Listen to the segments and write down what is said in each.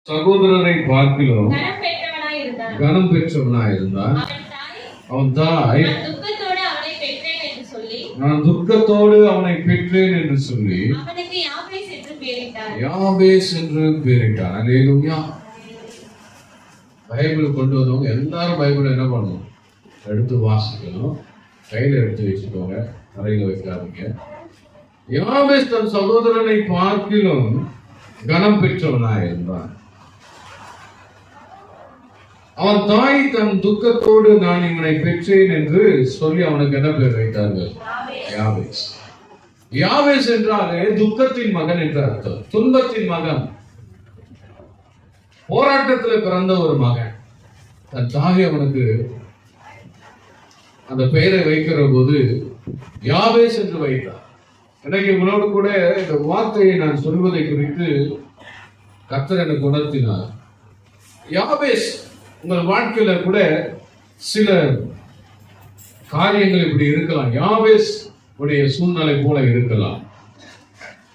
சகோதரரை பார்க்கிலும் கனம் பெற்றவனாயிருந்தான். அவன் தாய் நான் துக்கத்தோடு அவனை பெற்றேன் என்று சொல்லி யாபேஸ் என்று பெயரிட்டான். அல்லேலூயா. பைபிள் கொண்டு வந்தவங்க எல்லாரும் பைபிள் என்ன பண்ணணும்? எடுத்து வாசிக்கணும். கையில எடுத்து வச்சுக்கோங்க, அறையில வைக்காதீங்க. யாபேஸ் தன் சகோதரனை பார்க்கிலும் கனம் பெற்றவனாயிருந்தான். அவன் தாய் தன் துக்கத்தோடு நான் இவனை பெற்றேன் என்று சொல்லி அவனுக்கு என்ன பேர் வைத்தார்கள்? யாபேஸ். யாபேஸ் என்றாலே துக்கத்தின் மகன் என்ற அர்த்தம். துன்பத்தின் மகன், போராட்டத்தில் பிறந்த ஒரு மகன். தன் தாய் அவனுக்கு அந்த பெயரை வைக்கிற போது யாபேஸ் என்று வைத்தார். எனக்கு உங்களோடு கூட இந்த வார்த்தையை நான் சொல்வதை குறித்து கர்த்தர் எனக்கு உணர்த்தினார். யாபேஸ் உங்கள் வாழ்க்கையில கூட சில காரியங்கள் இப்படி இருக்கலாம். யாபேஸ் உடைய சூழ்நிலை போல இருக்கலாம்.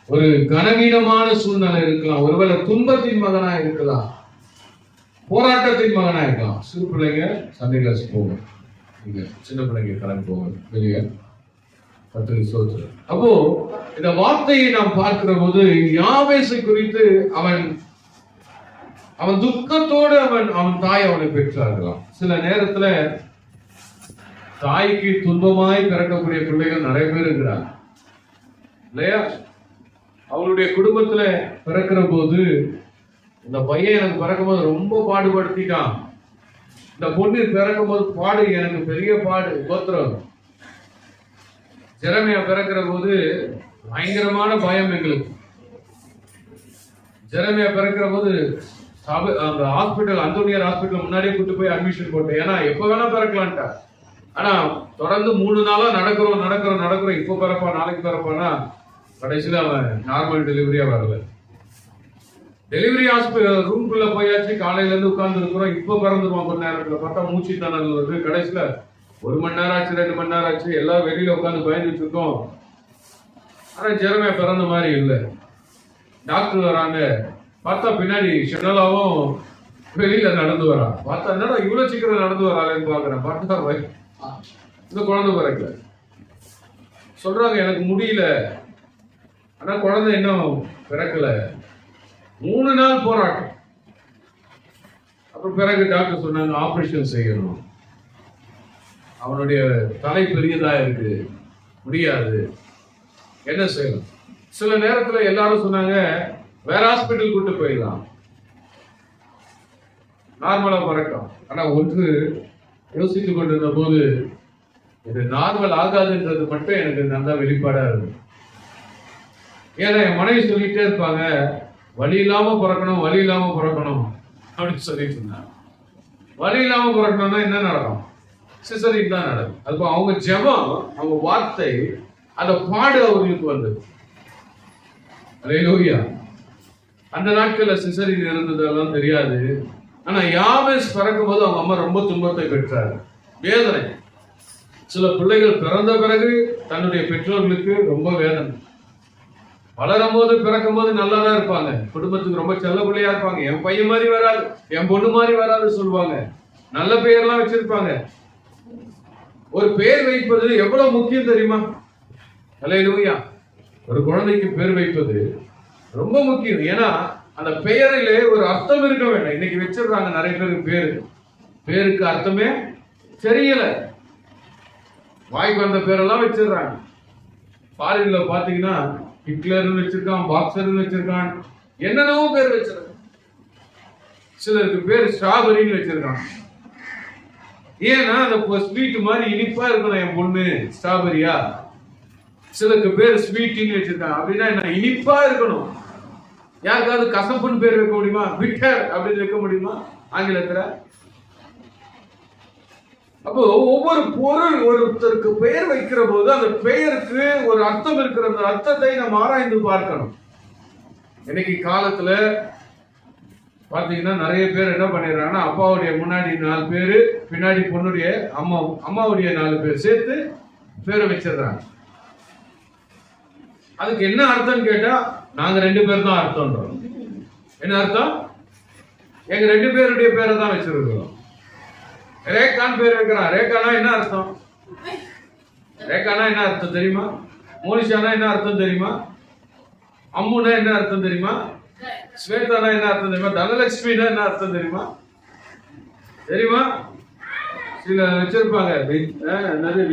ஒரு கனவீனமான சூழ்நிலை இருக்கலாம். ஒருவேளை துன்பத்தின் மகனா இருக்கலாம், போராட்டத்தின் மகனா இருக்கலாம். சிறு பிள்ளைங்க சண்டே கிளாஸ் போங்க, நீங்க சின்ன பிள்ளைங்க கலந்து போங்க வெளியே. அப்போ இந்த வார்த்தையை நாம் பார்க்கிற போது யாபேசை குறித்து அவன் துக்கத்தோடு அவன் தாய் அவனை பெற்றார்களாம். சில நேரத்துல தாய்க்கு துன்பமாய் பிறக்கக்கூடிய பிள்ளைகள் நிறைய பேர் இருக்கிறாங்க இல்லையா? அவளுடைய குடும்பத்துல பிறக்கிற போது இந்த பையன் எனக்கு பிறக்கும் போது ரொம்ப பாடுபடுத்திட்டான், இந்த பொண்ணு பிறக்கும் போது எனக்கு பெரிய பாடு கோத்திரம். ஜெரமியா பிறக்கிற போது பயங்கரமான பயம் எங்களுக்கு. ஜெரமியா பிறக்கிற போது அந்த ஹாஸ்பிட்டல், அந்தோனியார் ஹாஸ்பிட்டல் முன்னாடியே கூட்டு போய் அட்மிஷன் போட்டேன். ஏன்னா எப்ப வேணா பிறக்கலான்ட்டா. ஆனா தொடர்ந்து 3 நாளா நடக்கிறோம். இப்ப பிறப்பா நாளைக்கு பிறப்பானா, கடைசியில அவன் நார்மல் டெலிவரியா வரல. டெலிவரி ஹாஸ்பிட்டல் ரூம்குள்ள போயாச்சு, காலையில இருந்து உட்கார்ந்து இருக்கிறோம். இப்ப பிறந்துருவான் கொஞ்ச நேரத்துல. பார்த்தா மூச்சு திணறல் வருது. கடைசியில 1 மணி நேரம் ஆச்சு, 2 மணி நேரம் ஆச்சு. எல்லாம் வெளியில உட்காந்து பயந்துட்டு இருக்கோம். ஆனா ஜெரமியா பிறந்த மாதிரி இல்லை. டாக்டர் வராங்க, பார்த்தா பின்னாடி ஷெனலாவும் வெளியில நடந்து வரா. பார்த்தா என்னடா இவ்வளவு சீக்கிரம் நடந்து வராளேன்னு பாக்குறேன். பார்த்தா இந்த குழந்தை பிறக்கல. சொல்றாங்க எனக்கு முடியல, ஆனா குழந்தை இன்னும் பிறக்கல. 3 நாள் போராட்டம். அப்புறம் பிறகு டாக்டர் சொன்னாங்க ஆபரேஷன் செய்யணும், அவனுடைய தலை பெரியதா இருக்கு, முடியாது, என்ன செய்யணும். சில நேரத்துல எல்லாரும் சொன்னாங்க வேற ஹாஸ்பிட்டல் கூட்டு போயிடலாம், நார்மலா பிறக்கும். ஆனா ஒன்று யோசித்து கொண்டிருந்த போது இது நார்மல் ஆகாதுன்றது மட்டும் எனக்கு நல்லா வெளிப்பாடா இருக்கு. ஏன்னா என் மனைவி சொல்லிட்டே இருப்பாங்க, வலி இல்லாம பிறக்கணும் அப்படின்னு சொல்லிட்டு இருந்தாங்க. வலி இல்லாம பிறக்கணும்னா என்ன நடக்கும்? சிசரின் தான் நடக்கும். அப்போ அவங்க ஜெபம், அவங்க வார்த்தை, அந்த பாடு அவர்களுக்கு வந்தது. அல்லேலூயா. அந்த நாட்கள்ல சிசரின் இருந்ததெல்லாம் தெரியாது. ஆனா யாபேஸ் பிறக்கும் போது அவங்க அம்மா ரொம்ப துன்பத்தை பெற்றாரு, வேதனை. சில பிள்ளைகள் பிறந்த பிறகு தன்னுடைய பெற்றோர்களுக்கு ரொம்ப வேதனை. வளரும் போது பிறக்கும் போது நல்லாதான் இருப்பாங்க, குடும்பத்துக்கு ரொம்ப செல்ல பிள்ளையா இருப்பாங்க. என் பையன் மாதிரி வராது, என் பொண்ணு மாதிரி வராது சொல்லுவாங்க. நல்ல பெயர்லாம் வச்சிருப்பாங்க. ஒரு பெயர் வைப்பது எவ்வளவு முக்கியம் தெரியுமா? அல்லேலூயா. ஒரு குழந்தைக்கு பேர் வைப்பது ரொம்ப முக்கியம். ஏன்னா அந்த பெயரிலே ஒரு அர்த்தம் இருக்க வேண்டும். இன்னைக்கு வச்சிருக்காங்க நிறைய பேருக்கு பேருக்கு அர்த்தமே தெரியல, வாய்க்கு வந்த பேரெல்லாம் வச்சிருக்காங்க. ஃபாரின்ல பாத்தீங்கன்னா ஹிட்லர்னு வச்சிருக்கான், பாக்ஸர்னு வச்சிருக்கான், என்னென்னவோ பேர் வச்சிருக்கான். சிலருக்கு பேர் ஸ்ட்ராபெரின்னு வச்சிருக்கான். ஏன்னா அந்த ஸ்வீட் மாதிரி இனிப்பா இருக்கணும் என் பொண்ணு, ஸ்ட்ராபெரியா. சிலருக்கு பேர் ஸ்வீட்டின்னு வச்சிருக்காங்க. அப்படின்னா என்ன? இனிப்பா இருக்கணும். யாருக்காவது கசப்புன்னு பேர் வைக்க முடியுமா? பிட்டர் அப்படின்னு வைக்க முடியுமா ஆங்கிலத்துல? அப்போ ஒவ்வொரு பொருள் ஒருத்தருக்கு பெயர் வைக்கிற போது அந்த பெயருக்கு ஒரு அர்த்தம் இருக்கிற, அந்த அர்த்தத்தை நம்ம ஆராய்ந்து பார்க்கணும். இன்னைக்கு காலத்துல பாத்தீங்கன்னா நிறைய பேர் என்ன பண்ணிடுறாங்கன்னா, அப்பாவுடைய முன்னாடி 4 பேரு, பின்னாடி பொண்ணுடைய அம்மாவுடைய 4 பேர் சேர்த்து பேரை வச்சிடுறாங்க. அதுக்கு என்ன அர்த்தம் கேட்டா, நாங்க 2 பேர் தான் அர்த்தம்ன்றோம். என்ன அர்த்தம்? எங்க 2 பேருடைய பேரை தான் வச்சிருக்கிறோம். ரேகான் பேர் வைக்கிறான். ரேகானா என்ன அர்த்தம்? ரேகானா என்ன அர்த்தம் தெரியுமா? மோனிஷானா என்ன அர்த்தம் தெரியுமா? அம்முனா என்ன அர்த்தம் தெரியுமா? ஸ்வேதானா என்ன அர்த்தம் தெரியுமா? தனலட்சுமினா என்ன அர்த்தம் தெரியுமா? சில வச்சிருப்பாங்க,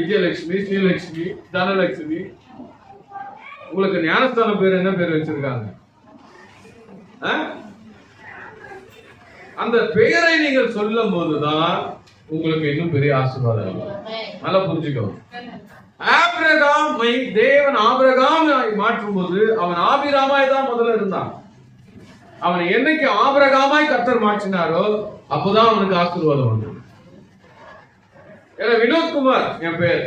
விஜயலட்சுமி, ஸ்ரீலட்சுமி, தனலட்சுமி. உங்களுக்கு ஞானஸ்தான பேர் என்ன பேர் வச்சிருக்காங்க? அந்த பெயரை நீங்கள் சொல்லும் போதுதான் உங்களுக்கு இன்னும் பெரிய ஆசீர்வாதம். நல்லா புரிஞ்சுக்கணும். ஆபிரகாமை தேவன் ஆபிரகாமாய் மாற்றும் போது அவன் ஆபிராமாய் தான் முதல்ல இருந்தான். அவனை என்னைக்கு ஆபிரகாமாய் கர்த்தர் மாற்றினாரோ அப்போதான் அவனுக்கு ஆசீர்வாதம் வந்தது. வினோத்குமார் என் பேர்,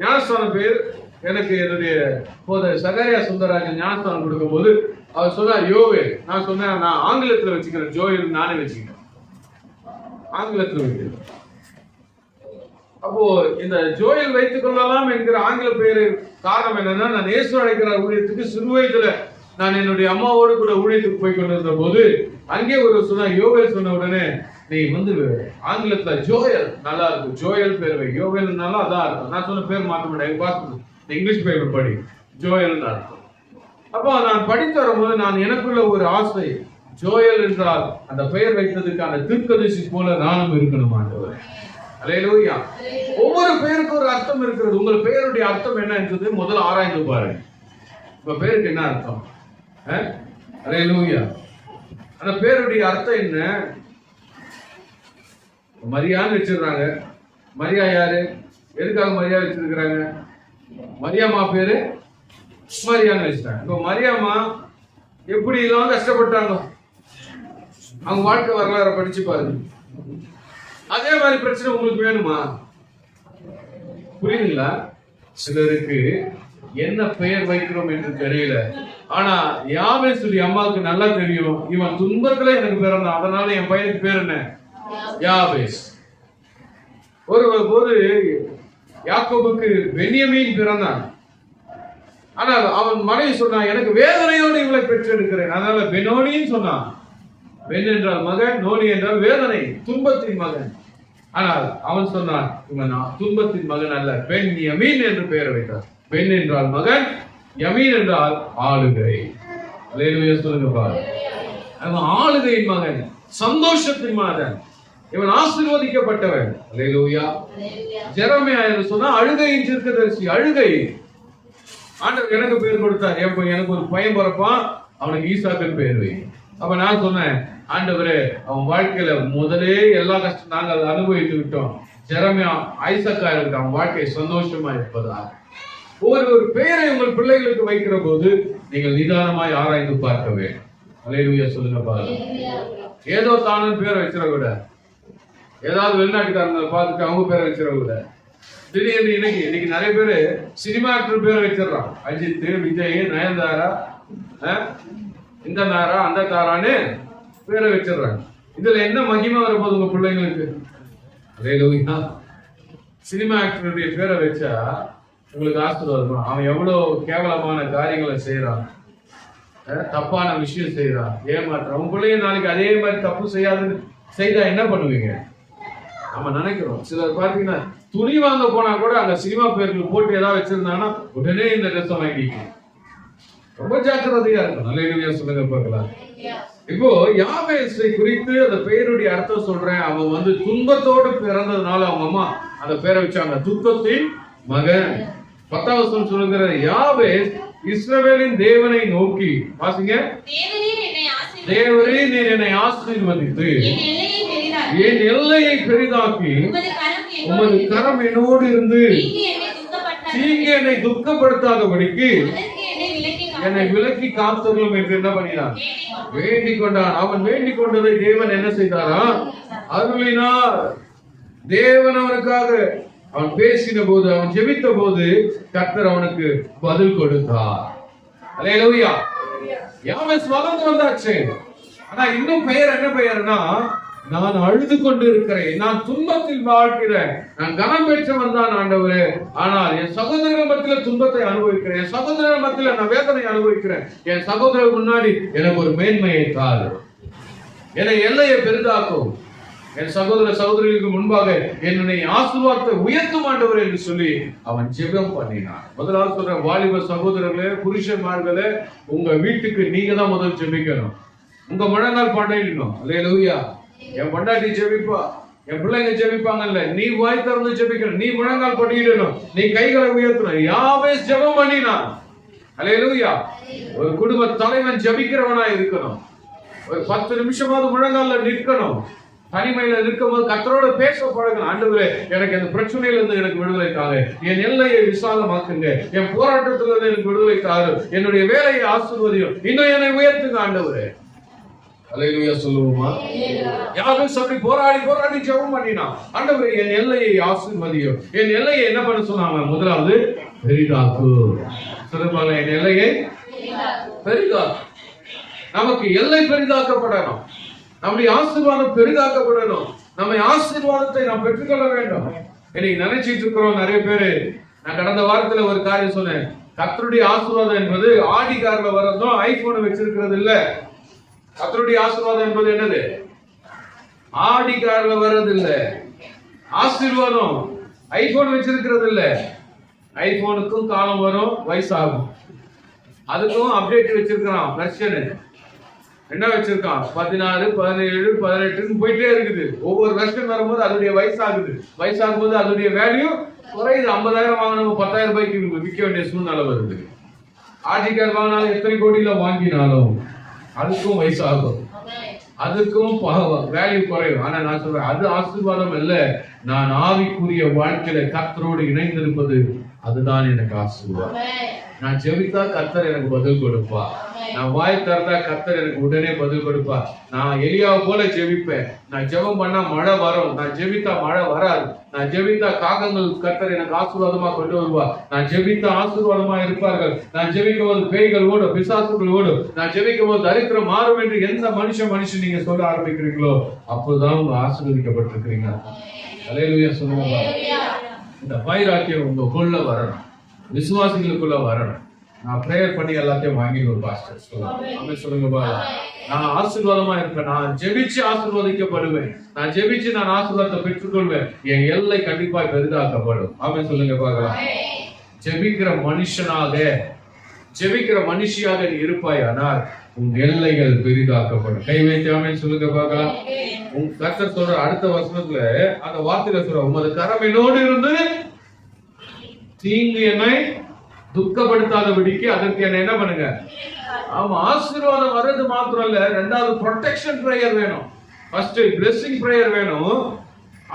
ஞானஸ்தான பேர். எனக்கு என்னுடைய சகரியா சுந்தரராஜன் ஞானஸ்தானம் கொடுக்கும் போது அவர் சொன்னார் யோவேல். நான் சொன்னேன் நான் ஆங்கிலத்தில் வச்சுக்கிறேன், ஜோயல் நானே வச்சுக்கிறேன், ஆங்கிலத்தில் வைக்கிறேன். அப்போ இந்த ஜோயல் வைத்துக் கொள்ளலாம் என்கிற ஆங்கில பெயரு காரணம் என்னன்னா, நான் இயேசு அழைக்கிற ஊழியத்துக்கு சிறு வயதுல நான் என்னுடைய அம்மாவோடு கூட ஊழியத்துக்கு போய் கொண்டிருந்த போது அங்கே ஒரு சொன்ன யோவேல் சொன்ன உடனே நீ ஆங்கிலத்துல ஜோயல் நல்லா இருக்கு, ஜோயல் பேர் வை, யோவேல்னாலும் அதான் இருக்கும். நான் சொன்ன பேர் மாற்ற மாட்டேன், இங்கிலீஷ் பேப்பர் படி, ஜோயல் அர்த்தம். அப்போ நான் படித்து வரும்போது நான் எனக்குள்ள ஒரு ஆசை, ஜோயல் என்றால் அந்த பெயர் வைத்ததுக்கான தீர்க்கதரிசி போல நானும் இருக்கணும் ஆண்டவர். அல்லேலூயா. ஒவ்வொரு பெயருக்கும் ஒரு அர்த்தம் இருக்கிறது. உங்கள் பெயருடைய அர்த்தம் என்ன என்றது முதல்ல ஆராய்ந்து பாருங்க. உங்க பேருக்கு என்ன அர்த்தம்? அல்லேலூயா. அந்த பேருடைய அர்த்தம் என்ன? மரியான்னு வச்சிருக்காங்க. மரியா யாரு? எதுக்காக மரியா வச்சிருக்கிறாங்க? மரியாமா பேரு மரியான்னு வச்சுட்டாங்க. இப்போ மரியாமா எப்படி எல்லாம் கஷ்டப்பட்டாங்க, அவங்க வாழ்க்கை வரலாறு படிச்சு பாருங்க. அதே மாதிரி பிரச்சனை உங்களுக்கு வேணுமா? புரியுதுங்களா? சிலருக்கு என்ன பெயர் வைக்கிறோம் என்று தெரியல. ஆனா யாபேசுடைய அம்மாவுக்கு நல்லா தெரியும், இவன் துன்பத்துல எனக்கு பிறந்தான், அதனால என் பையனுக்கு பேர் என்ன? யாபேஸ். ஒரு போது யாக்கோபுக்கு பென்யமீன் பிறந்தான். ஆனால் அவன் மனைவி சொன்னான், எனக்கு வேதனையோடு இவளை பெற்றெடுக்கிறேன், அதனால பெனோனின்னு சொன்னான். பென் என்றால் மகன், நோனி என்றால் வேதனை, துன்பத்தின் மகன். ஆனால் அவன் சொன்னான், இவன் துன்பத்தின் மகன் அல்ல, பென் யமீன் என்று பெயர் வைத்தார். பெண் என்றால் மகன், யமீன் என்றால் ஆளுகை. அல்லேலூயா சொல்லுங்க பாரு. அவன் ஆளுகையின் மகன், சந்தோஷத்தின் மகன், இவன் ஆசீர்வதிக்கப்பட்டவன். அல்லேலூயா. ஜெரமியா என்று சொன்னா அழுகையின் தீர்க்கதரிசி. அழுகை. ஆண்டவர் எனக்கு பேர் கொடுத்தார், எனக்கு ஒரு பையன் பிறப்பான், அவனுக்கு ஈசாக்குன்னு பேர் வை. அப்ப நான் சொன்னேன், ஆண்டவரே அவன் வாழ்க்கையில முதலே எல்லா கஷ்டம் நாங்கள் அனுபவித்து விட்டோம், ஜெரமியா ஐசக்கா இருக்கு, அவன் வாழ்க்கை சந்தோஷமா இருப்பதா. ஒரு பெயரை உங்கள் பிள்ளைகளுக்கு வைக்கிற போது நீங்கள் நிதானமாய் ஆராய்ந்து பார்க்க வேண்டும். அல்லேலூயா சொல்லுங்க பாருங்க. ஏதோ தானு பேரை வச்சிட கூட, ஏதாவது வெளிநாட்டுக்காரங்க பார்த்துட்டு அவங்க பேரை வச்சிட கூட. திடீர்னு இன்னைக்கு நிறைய பேரு சினிமா ஆக்டர் பேரை வச்சிடறான். அஜித், விஜய், நயன்தாரா, இந்த தாரா அந்த தாரான்னு பேரை வச்சிடறாங்க. இதுல என்ன மகிமை வரப்போது உங்க பிள்ளைங்களுக்கு? அல்லேலூயா. சினிமா ஆக்டருடைய பேரை வச்சா உங்களுக்கு ஆசீர்வாதம். அவன் எவ்வளவு கேவலமான காரியங்களை செய்யறான், தப்பான விஷயம் செய்யறான், ஏமாற்றான். உங்க பிள்ளைங்க நாளைக்கு அதே மாதிரி தப்பு செய்யாதுன்னு செய்தா என்ன பண்ணுவீங்க? நம்ம நினைக்கிறோம். சிலர் பாத்தீங்கன்னா துணி வாங்க போனா கூட அங்க சினிமா பேர்கள் போட்டு ஏதாவது வச்சிருந்தாங்கன்னா உடனே இந்த ட்ரெஸ் வாங்கிக்க. ரொம்ப ஜாக்கிரதையா இருக்கும். நல்ல சொல்லுங்க பார்க்கலாம். இப்போ யாபேசை குறித்து அந்த பெயருடைய அர்த்தம் சொல்றேன். அவன் துன்பத்தோடு பிறந்ததுனால அவங்க அம்மா அந்த பேரை வச்சாங்க, துக்கத்தின் மகன். 10வது வசனம் சொல்லுகிற, யாபேஸ் இஸ்ரவேலின் தேவனை நோக்கி, வாசிங்க, தேவரே நீர் என்னை ஆசீர்வதித்து என் எல்லையை பெரிதாக்கி உமது கரம் என்னோடு இருந்து தீங்கு என்னை துக்கப்படுத்தாதபடிக்கு என்னை விலக்கி காத்தருளும் என்று என்ன பண்ணினான்? வேண்டிக் கொண்டான். அவன் வேண்டிக் கொண்டதை தேவன் என்ன செய்தாரா? அருளினார். தேவன் அவனுக்காக அவன் பேசின போது, அவன் ஜெபித்த போது கர்த்தர் அவனுக்கு பதில் கொடுத்தார். அல்லேலூயா. யாபேஸ் வளர்ந்து வந்தாச்சு. ஆனா இன்னும் பெயர் என்ன பெயர்னா, நான் அழுது கொண்டு இருக்கிறேன், நான் துன்பத்தில் வாழ்கிறேன், நான் கனம் பெற்றவன் தான் ஆண்டவரே, ஆனால் என் சகோதரர்கள் மத்தியில் துன்பத்தை அனுபவிக்கிறேன், என் சகோதரர்கள் மத்தியில் நான் வேதனை அனுபவிக்கிறேன், என் சகோதரர் முன்னாடி எனக்கு ஒரு மேன்மையை தாரு. என்னை எல்லையை பெரிதாக்கும், என் சகோதர சகோதரிகளுக்கு முன்பாக என்னுடைய ஆசீர்வாதத்தை உயர்த்தும் ஆண்டவர் என்று சொல்லி அவன் ஜெபம் பண்ணினான். முதலாவது சொல்ற வாலிப சகோதரர்களே, புருஷன்மார்களே, உங்க வீட்டுக்கு நீங்க தான் முதல் ஜெபிக்கணும். உங்க முழங்கால் பாடையிடணும். அல்லேலூயா. என் பொண்டாட்டி ஜெபிப்பா, என் பிள்ளைங்க ஜெபிப்பாங்கல்ல, நீ வாய் திறந்து ஜெபிக்கணும், நீ முழங்கால் படியிடணும், நீ கைகளை உயர்த்தணும். யாவேஸ் ஜெபம் பண்ணினான். அல்லேலூயா. ஒரு குடும்ப தலைவன் ஜெபிக்கிறவனா இருக்கணும். ஒரு 10 நிமிஷமாவது முழங்கால நிற்கணும். தனிமையில இருக்கும்போது கர்த்தரோட பேச பழகணும். ஆண்டவரே, எனக்கு அந்த பிரச்சனையில இருந்து எனக்கு விடுதலை தாங்க, என் எல்லையை விசாலமாக்குங்க, என் போராட்டத்துல இருந்து எனக்கு விடுதலை தாரு, என்னுடைய வேலையை ஆசீர்வதியும், இன்னும் என்னை உயர்த்துங்க ஆண்டவரே. அல்லேலூயா சொல்லுவோமா? யாரும் சொல்லி போராடி போராடி ஜெபம் பண்ணினா, ஆண்டவரே என் எல்லையை ஆசீர்வதியும், என் எல்லையை என்ன பண்ண சொன்னாங்க? முதலாவது பெரிதாக்கு. சொல்லுவாங்க, என் எல்லையை பெரிதாக்கு. நமக்கு எல்லை பெரிதாக்கப்படணும், நம்முடைய ஆசீர்வாதம் பெரிதாக்கப்படணும், நம்ம ஆசீர்வாதத்தை நாம் பெற்றுக்கொள்ள வேண்டும். இன்னைக்கு நினைச்சிட்டு இருக்கிறோம் நிறைய பேரு. நான் கடந்த வாரத்துல ஒரு காரியம் சொன்னேன். கர்த்தருடைய ஆசீர்வாதம் என்பது ஆடி கார்ல வர்றதும் ஐபோன் வச்சிருக்கிறது இல்ல. கர்த்தருடைய ஆசீர்வாதம் என்பது என்னது? ஆடி கார்ல வர்றது இல்ல. ஆசீர்வாதம் ஐபோன் வச்சிருக்கிறது இல்ல. ஐபோனுக்கும் காலம் வரும், வயசாகும். அதுக்கும் அப்டேட் வச்சிருக்கிறான், வெர்ஷன் என்ன வச்சிருக்கான், 16, 17, 18 போயிட்டே இருக்குது. ஒவ்வொரு வருஷம் வரும்போது அதோடைய வயசாகுது. வயசாகும் போது அதோடைய வேல்யூ குறையுது. 50,000 வாங்கினவங்க 10,000 ரூபாய்க்கு விற்க வேண்டிய சூழ்நிலை வருது. ஆர்டிகல் வாங்கினாலும் எத்தனை கோடியில வாங்கினாலும் அதுக்கும் வயசாகும், அதுக்கும் வேல்யூ குறையும். ஆனா நான் சொல்றேன், அது ஆசீர்வாதம் இல்ல. நான் ஆவிக்குரிய வாழ்க்கையில கர்த்தரோடு இணைந்திருப்பது, அதுதான் எனக்கு ஆசீர்வாதம். நான் ஜெபித்தா கர்த்தர் எனக்கு பதில் கொடுப்பா, நான் வாய் திறந்தா கர்த்தர் எனக்கு உடனே பதில் கொடுப்பா. நான் எலியாவை போல ஜெபிப்பேன். நான் ஜெபம் பண்ணா மழை வரும், நான் ஜெபித்தா மழை வராது. நான் ஜெபித்தா காகங்கள் கர்த்தர் எனக்கு ஆசீர்வாதமா கொண்டு வருவா. நான் ஜெபித்தா ஆசீர்வாதமா இருப்பார்கள். நான் ஜெபிக்கும் போது பேய்கள் ஓடும், பிசாசுகள் ஓடும். நான் ஜெபிக்கும் போது தரித்திரம் மாறும் என்று எந்த மனுஷன் நீங்க சொல்ல ஆரம்பிக்கிறீங்களோ அப்போதான் உங்க ஆசீர்வதிக்கப்பட்டிருக்கிறீங்க. அல்லேலூயா சொல்லுங்க. இந்த வைராக்கியம் உங்களுக்குள்ள வரணும், விசுவாசிகளுக்குள்ள வரணும். நான் பிரேயர் பண்ணி எல்லாத்தையும் வாங்கிடுவேன் பாஸ்டர் சொல்லுங்க. சொல்லுங்க, நான் ஆசீர்வாதமா இருப்பேன், நான் ஜெபிச்சு ஆசீர்வதிக்கப்படுவேன், நான் ஜெபிச்சு நான் ஆசீர்வாதத்தை பெற்றுக்கொள்வேன், என் எல்லை கண்டிப்பா பெரிதாக்கப்படும். ஆமென் சொல்லுங்க பார்க்கலாம். ஜெபிக்கிற மனுஷனாக, ஜெபிக்கிற மனுஷியாக நீ இருப்பாயானால் உன் எல்லைகள் பெரிதாக்கப்படும். கை வைத்து ஆமென் சொல்லுங்க பார்க்கலாம். உன் கர்த்தர் சொல்ற அடுத்த வசனத்துல அந்த வார்த்தையில சொல்ற, உமது கரம் என்னோடு இருந்து தீங்கு என்னை துக்கப்படுத்தாதபடிக்கு அதற்கு என்ன பண்ணுங்க. ஆமா, ஆசீர்வாதம் வர்றது மாத்திரம் இல்ல, ரெண்டாவது ப்ரொடெக்ஷன் பிரேயர் வேணும். ஃபர்ஸ்ட் பிளெஸிங் பிரேயர் வேணும்.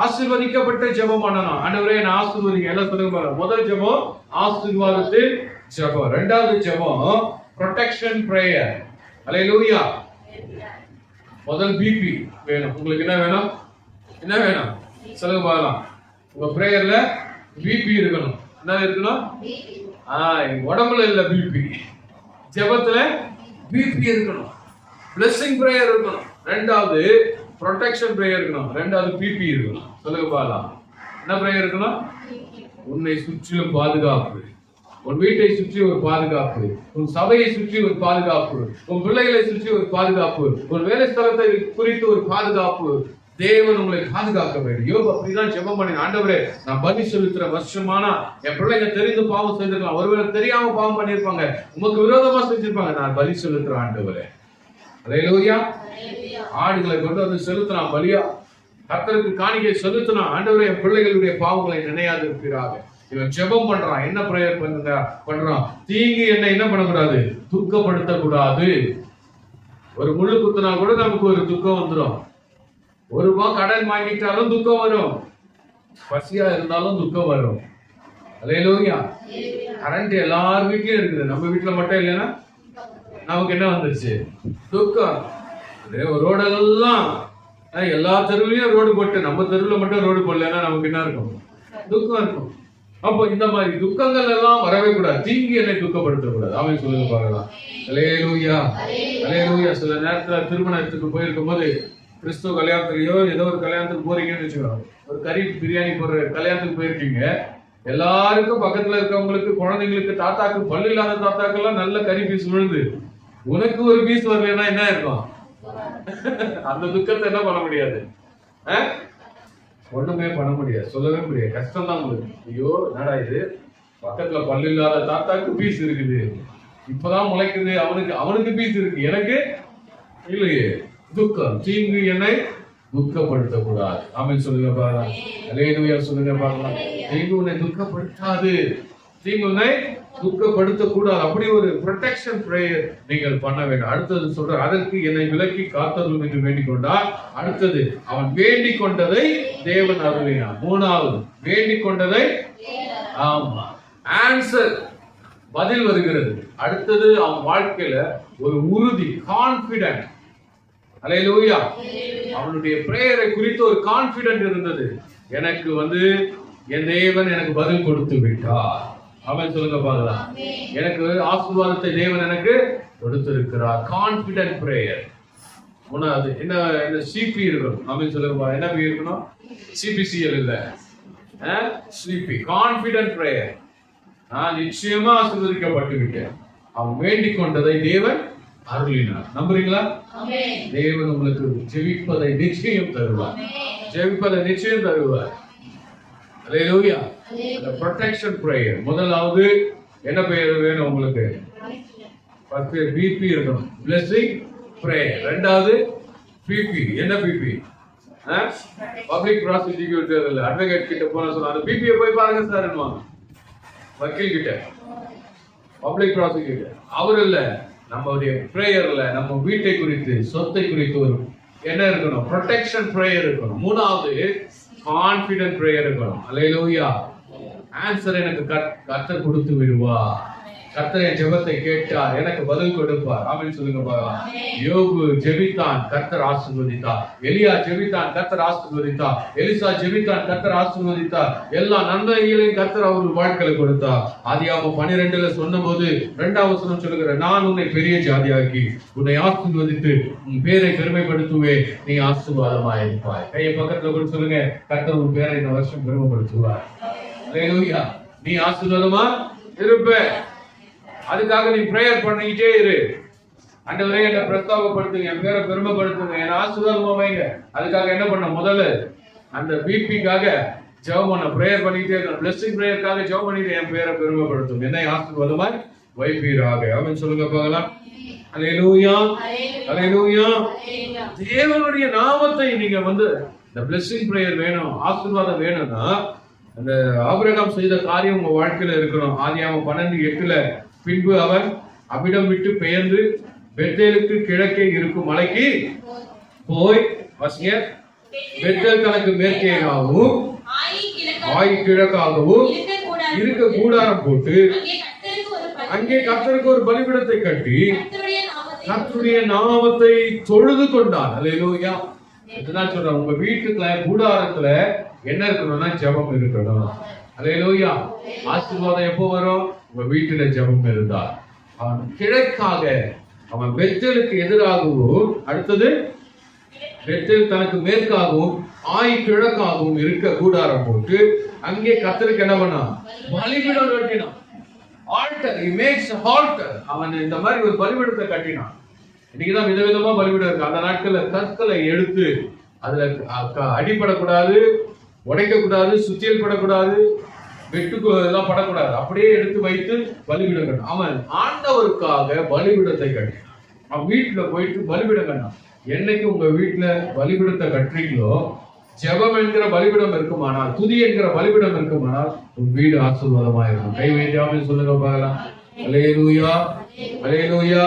ஆசீர்வதிக்கப்பட்ட ஜெபம் பண்ணணும். ஆண்டவரே என்ன ஆசீர்வதிங்க எல்லாம் சொல்லுங்க. முதல் ஜெபம் ஆசீர்வாதத்தின் ஜெபம், ரெண்டாவது ஜெபம் ப்ரொடெக்ஷன் பிரேயர். அல்லேலூயா. முதல் பிபி வேணும். உங்களுக்கு என்ன வேணும்? என்ன வேணும் சொல்லுங்க பார்க்கலாம். உங்க பிரேயர்ல பிபி இருக்கணும். என்ன இருக்கணும்? உடம்புல இல்ல பிபி, ஜெபத்துல பிபி இருக்கணும். பிளெஸிங் பிரேயர் இருக்கணும். ரெண்டாவது ப்ரொடெக்ஷன் பிரேயர் இருக்கணும். ரெண்டாவது பிபி இருக்கணும். சொல்லுங்க பார்க்கலாம். என்ன பிரேயர் இருக்கணும்? உன்னை சுற்றிலும் பாதுகாப்பு, உன் வீட்டை சுற்றி ஒரு பாதுகாப்பு, உன் சபையை சுற்றி ஒரு பாதுகாப்பு, உன் பிள்ளைகளை சுற்றி ஒரு பாதுகாப்பு, உன் வேலை ஸ்தலத்தை குறித்து ஒரு பாதுகாப்பு. தேவன் உங்களை பாதுகாக்க வேண்டும். யோபு அப்படிதான் ஜெபம் பண்ணி, ஆண்டவரே நான் பலி செலுத்துற வருஷமானா என் பிள்ளைங்க தெரிந்து பாவம் செஞ்சிருக்கலாம், ஒருவேளை தெரியாம பாவம் பண்ணிருப்பாங்க, உமக்கு விரோதமா செஞ்சிருப்பாங்க, நான் பலி செலுத்துறேன் ஆண்டவரே. அல்லேலூயா. ஆடுகளை கொண்டு வந்து செலுத்தினான் பலியா, கர்த்தருக்கு காணிக்கை செலுத்தினான். ஆண்டவரே என் பிள்ளைகளுடைய பாவங்களை நினையாது இருக்கிறாங்க. இவன் ஜெபம் பண்றான். என்ன பிரேயர் பண்றான்? தீங்கு என்ன பண்ணக்கூடாது, துக்கப்படுத்த கூடாது. ஒரு முள்ளு குத்துனா கூட நமக்கு ஒரு துக்கம் வந்துடும். ஒரு ரூபாய் கடன் வாங்கிட்டாலும் துக்கம் வரும், பசியா இருந்தாலும் துக்கம் வரும். அல்லேலூயா. கரண்ட் எல்லார் வீட்லயும் இருக்குது, நம்ம வீட்டுல மட்டும் இல்லைன்னா நமக்கு என்ன வந்துருச்சு? துக்கம். ரோடெல்லாம் எல்லா தெருவுலயும் ரோடு போட்டு நம்ம தெருவுல மட்டும் ரோடு போடலன்னா நமக்கு என்ன இருக்கும்? துக்கம் இருக்கும். அப்போ இந்த மாதிரி துக்கங்கள் எல்லாம் வரவே கூடாது. தீங்கு என்னை துக்கப்படுத்தக்கூடாது. அவன் சொல்லுங்க பார்க்கலாம். அல்லேலூயா. அல்லேலூயா. சில நேரத்துல திருமணத்துக்கு போயிருக்கும் போது, கிறிஸ்துவ கல்யாணத்துலயோ ஏதோ ஒரு கல்யாணத்துக்கு போறீங்கன்னு வச்சுக்கோங்க, ஒரு கறி பிரியாணி போடுற கல்யாணத்துக்கு போயிருக்கீங்க. எல்லாருக்கும் பக்கத்துல இருக்கவங்களுக்கு, குழந்தைங்களுக்கு, தாத்தாக்கு, பல்லு இல்லாத தாத்தாக்கெல்லாம் நல்ல கறி பீஸ் விழுது. உனக்கு ஒரு பீஸ் வரலன்னா என்ன இருக்கும்? அந்த துக்கத்தை என்ன பண்ண முடியாது, ஒண்ணுமே பண்ண முடியாது, சொல்லவே முடியாது. கஷ்டம் தான் உங்களுக்கு. ஐயோ என்னடா இது, பக்கத்துல பல்லு இல்லாத தாத்தாக்கு பீஸ் இருக்குது, இப்பதான் முளைக்குது, அவனுக்கு பீஸ் இருக்கு, எனக்கு இல்லையே. துக்கம், தீங்கு என்னை துக்கப்படுத்தக்கூடாது. ஆமென் சொல்லுங்க பாக்கலாம். அல்லேலூயா சொல்லுங்க பாக்கலாம். தீங்கு உன்னை துக்கப்படுத்தாது, தீங்கு உன்னை துக்கப்படுத்தக்கூடாது. அப்படி ஒரு ப்ரொடெக்ஷன் பிரேயர் நீங்கள் பண்ண வேண்டும். அடுத்தது சொல்ற, அதற்கு என்னை விலக்கி காத்தருளும் என்று வேண்டிக் கொண்டார். அடுத்தது அவன் வேண்டிக் கொண்டதை தேவன் அருளினார். மூணாவது வேண்டிக் கொண்டதை, ஆமா, ஆன்சர், பதில் வருகிறது. அடுத்தது அவன் வாழ்க்கையில ஒரு உறுதி, கான்பிடன்ட். அல்லேலூயா. அவனுடைய பிரேயரை குறித்து ஒரு கான்பிடன்ட் இருந்தது. எனக்கு என் தேவன் எனக்கு பதில் கொடுத்து விட்டார். அவன் சொல்லுங்க பார்க்கலாம். எனக்கு ஆசீர்வாதத்தை தேவன் எனக்கு கொடுத்திருக்கிறார். Confident prayer. மூணாவது என்ன சிபி இருக்கணும். அவன் சொல்லுங்க, என்ன இருக்கணும், சிபிசிஎல் இல்ல, சிபி, கான்பிடன்ட் பிரேயர். நான் நிச்சயமா ஆசீர்வதிக்கப்பட்டு விட்டேன். அவன் வேண்டிக் கொண்டதை தேவன் அருளினார். நம்புறீங்களா? தேவன் உங்களுக்கு ஜெபிப்பதை நிச்சயம் தருவார், ஜெபிப்பதை நிச்சயம் தருவார். அல்லேலூயா. அந்த ப்ரொடெக்ஷன் பிரேயர். முதலாவது என்ன பிரேயர் வேணும் உங்களுக்கு? ஃபர்ஸ்ட் பிபி இருக்கணும், பிளெஸிங் பிரேயர். ரெண்டாவது பிபி. என்ன பிபி? பப்ளிக் ப்ராசிக்யூட்டர் இல்ல, அட்வொகேட் கிட்ட போன சொன்னா அந்த பிபியை போய் பாருங்க சார், வக்கீல் கிட்ட, பப்ளிக் ப்ராசிக்யூட்டர் அவர் இல்ல. நம்மளுடைய பிரேயர்ல நம்ம வீட்டை குறித்து, சொத்தை குறித்து ஒரு என்ன இருக்கணும்? ப்ரொடெக்ஷன் பிரேயர் இருக்கணும். மூணாவது கான்பிடன்ட் பிரேயர் இருக்கணும். அல்லேலூயா. ஆன்சர் எனக்கு கர்த்தர் கொடுத்து விடுவா. கர்த்தர் என் ஜெபத்தை கேட்டார், எனக்கு பதில் கொடுப்பார். ஆமென் சொல்லுங்க பாக்கலாம். யோபு ஜெபித்தான், கர்த்தர் ஆசீர்வதித்தார். எலியா ஜெபித்தான், கர்த்தர் ஆசீர்வதித்தார். எலிசா ஜெபித்தான், கர்த்தர் ஆசீர்வதித்தார். எல்லா நன்மைகளையும் கர்த்தர் அவர் வாழ்க்கையில கொடுத்தார். ஆதியாகமம் 12 சொன்னபோது 2ஆம் வசனம் சொல்லுகிற, நான் உன்னை பெரிய ஜாதியாக்கி உன்னை ஆசீர்வதித்து உன் பேரை பெருமைப்படுத்துவேன், நீ ஆசீர்வாதமாய் இருப்பாய். கையை பக்கத்துல கூட சொல்லுங்க, கர்த்தர் உன் பேரை இந்த வருஷம் பெருமைப்படுத்துவார். அல்லேலூயா. நீ ஆசீர்வாதமா இருப்ப. அதுக்காக நீ பிரேயர் பண்ணிக்கிட்டே இரு. ஆண்டவரே என்னை பிரஸ்தாபப்படுத்துங்க, என் பேரை பெருமைப்படுத்துங்க, என் ஆசீர்வாதமா வைங்க. அதுக்காக என்ன பண்ண? முதல்ல அந்த பிபிக்காக ஜெபம் பண்ண, பிரேயர் பண்ணிக்கிட்டே இருக்கணும். பிளெஸிங் பிரேயருக்காக ஜெபம் பண்ணிட்டு என் பேரை பெருமைப்படுத்தும், என்னை ஆசீர்வாதமாய் வைப்பீராக. அவன் சொல்லுங்க பார்க்கலாம். அல்லேலூயா, அல்லேலூயா. தேவனுடைய நாமத்தை நீங்க இந்த பிளெஸிங் பிரேயர் வேணும், ஆசீர்வாதம் வேணும்னா அந்த ஆபிரகாம் செய்த காரியம் உங்க வாழ்க்கையில இருக்கணும். ஆதியாகமம் 12:8 பின்பு அவன் அவ்விடம் விட்டு பெயர்ந்து பெத்தேலுக்கு கிழக்கே இருக்கும் மலைக்கு போய், வசிங்க, பெத்தேல் தனக்கு மேற்கேயாகவும் ஆயி கிழக்காகவும் இருக்க கூடாரம் போட்டு அங்கே கர்த்தருக்கு ஒரு பலிபீடத்தை கட்டி கர்த்தருடைய நாமத்தை தொழுது கொண்டான். அல்லேலூயா. இதுதான் சொல்றேன், உங்க வீட்டுக்குள்ள கூடாரத்துல என்ன இருக்கணும்னா ஜெபம் இருக்கணும். அல்லேலூயா. ஆசீர்வாதம் எப்போ வரும்? உங்க வீட்டுல ஜெபம் இருந்தா. அவன் கிழக்காக, அவன் பெத்தேலுக்கு எதிராகவும், அடுத்தது பெத்தேல் தனக்கு மேற்காகவும் ஆயி கிழக்காகவும் இருக்க கூடாரம் போட்டு அங்கே கர்த்தருக்கு என்ன பண்ணான்? பலிபீடம் கட்டினான். Alter, he makes a altar. அவன் இந்த மாதிரி ஒரு பலிபீடத்தை கட்டினான். இன்னைக்குதான் விதவிதமா பலிபீடம் இருக்கு. அந்த நாட்கள்ல கற்களை எடுத்து அதுல அடிபடக்கூடாது, உடைக்க கூடாது, சுத்தியல் படக்கூடாது, வெட்டுக்கு எல்லாம் படக்கூடாது, அப்படியே எடுத்து வைத்து பலிபீடம் கட்டினான். அவன் ஆண்டவருக்காக பலிபீடத்தை கட்டினான். அவன் வீட்டுல போயிட்டு பலிபீடம் கட்டினான். என்னைக்கு உங்க வீட்டுல பலிபீடத்தை கட்டுறீங்களோ, ஜெபம் என்கிற பலிபீடம் இருக்குமானால், துதி என்கிற பலிபீடம் இருக்குமானால் உன் வீடு ஆசீர்வாதமா இருக்கும். கை வைத்தாமல் சொல்லுங்க பார்க்கலாம். அல்லேலூயா, அல்லேலூயா.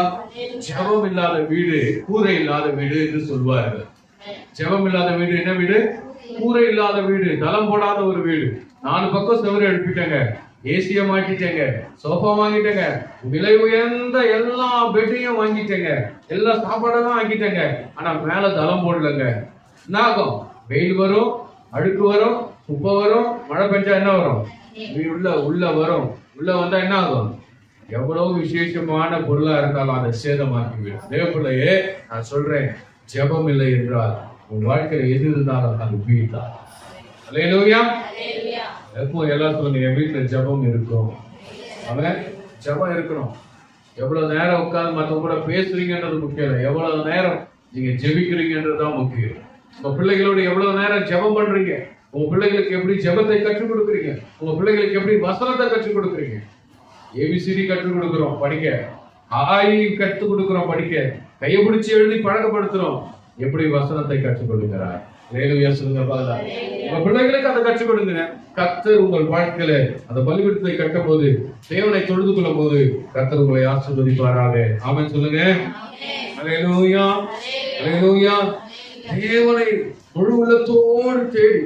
ஜெபம் இல்லாத வீடு கூரை இல்லாத வீடு என்று சொல்வார்கள். ஜெபம் இல்லாத வீடு என்ன வீடு? கூரை இல்லாத வீடு, தளம் போடாத ஒரு வீடு. 4 பக்கம் செவரு எழுப்பிட்டேங்க, ஏசிய மாட்டிட்டேங்க, சோஃபா வாங்கிட்டேங்க, விலை உயர்ந்த எல்லா பெட்டையும் வாங்கிட்டேங்க, எல்லா சாப்பாடெல்லாம் வாங்கிட்டேங்க, ஆனா மேல தளம் போடலங்க. என்ன ஆகும்? வெயில் வரும், அழுக்கு வரும், குப்பை வரும், மழை பெஞ்சா என்ன வரும்? உள்ள வரும். உள்ள வந்தா என்ன ஆகும்? எவ்வளவு விசேஷமான பொருளா இருந்தாலும் அதை சேதமாக்கிவிடும். தேவப்பிள்ளையே, நான் சொல்றேன், ஜெபம் இல்லை என்றால் உன் வாழ்க்கையில எது இருந்தாலும் அது வீட்டா. அல்லேலூயா. எப்போ எல்லாம் சொல்லுங்க, என் வீட்டுல ஜெபம் இருக்கும். அவன் ஜெபம் இருக்கணும். எவ்வளவு நேரம் உட்கார்ந்து மற்றவங்க கூட பேசுறீங்கன்றது முக்கியம் இல்லை. எவ்வளவு நேரம் நீங்க ஜெபிக்கிறீங்கன்றதுதான் முக்கியம். உங்க பிள்ளைகளோட எவ்வளவு நேரம் ஜெபம் பண்றீங்க, உங்க பிள்ளைகளுக்கு எப்படி ஜெபத்தை கற்றுக் கொடுக்குறீங்க, உங்க பிள்ளைகளுக்கு எப்படி வசனத்தை கற்றுக் கொடுக்குறீங்க. ஏபிசிடி கற்றுக் கொடுக்குறோம் படிக்க, ஆய் கற்றுக் கொடுக்குறோம் படிக்க, கையை பிடிச்சி எழுதி பழக்கப்படுத்துறோம். எப்படி வசனத்தை கற்றுக் கொடுக்கிறார்? சொல்லுங்க பாருங்க. உங்க பிள்ளைகளுக்கு அதை கற்றுக் கொடுங்க. கர்த்தர் உங்கள் வாழ்க்கையில அந்த பலிபீடத்தை கட்டும் போது, தேவனை தொழுது கொள்ளும் போது கர்த்தர் உங்களை ஆசீர்வதிப்பாராக. ஆமென் சொல்லுங்க. அல்லேலூயா, அல்லேலூயா. தேவனை முழு உள்ளத்தோடு தேடி,